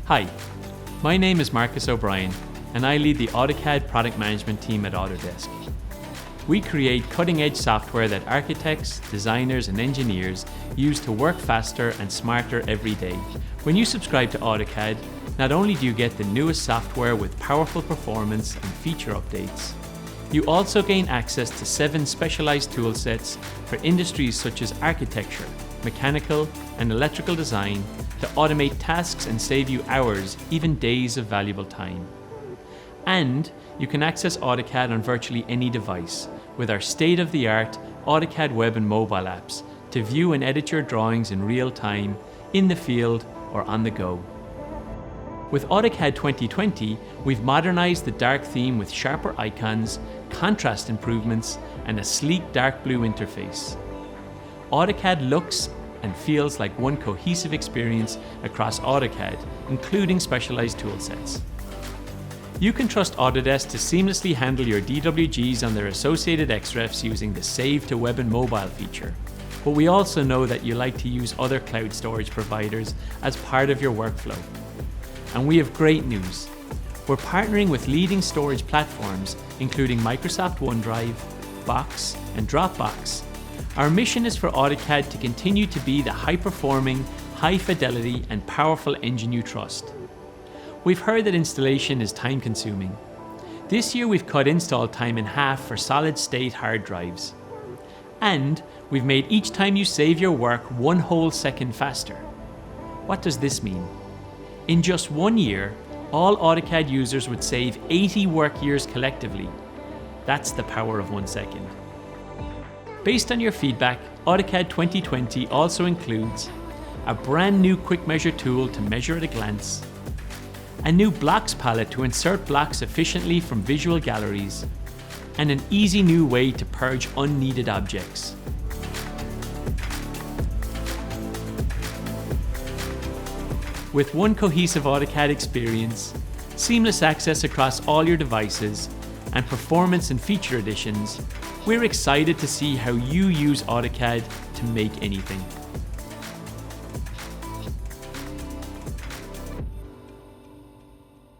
Hi, my name is Marcus O'Brien and I lead the AutoCAD product management team at Autodesk. We create cutting-edge software that architects, designers and engineers use to work faster and smarter every day. When you subscribe to AutoCAD, not only do you get the newest software with powerful performance and feature updates, you also gain access to 7 specialized toolsets for industries such as architecture, mechanical and electrical design to automate tasks and save you hours, even days of valuable time. And you can access AutoCAD on virtually any device with our state-of-the-art AutoCAD web and mobile apps to view and edit your drawings in real time, in the field or on the go. With AutoCAD 2020, we've modernized the dark theme with sharper icons, contrast improvements, and a sleek dark blue interface. AutoCAD looks and feels like one cohesive experience across AutoCAD, including specialized toolsets. You can trust Autodesk to seamlessly handle your DWGs on their associated XREFs using the Save to Web and Mobile feature. But we also know that you like to use other cloud storage providers as part of your workflow. And we have great news. We're partnering with leading storage platforms, including Microsoft OneDrive, Box, and Dropbox. Our mission is for AutoCAD to continue to be the high-performing, high-fidelity, and powerful engine you trust. We've heard that installation is time-consuming. This year we've cut install time in half for solid-state hard drives. And we've made each time you save your work 1 whole second faster. What does this mean? In just 1 year, all AutoCAD users would save 80 work years collectively. That's the power of 1 second. Based on your feedback, AutoCAD 2020 also includes a brand new quick measure tool to measure at a glance, a new blocks palette to insert blocks efficiently from visual galleries, and an easy new way to purge unneeded objects. With one cohesive AutoCAD experience, seamless access across all your devices, and performance and feature additions, we're excited to see how you use AutoCAD to make anything.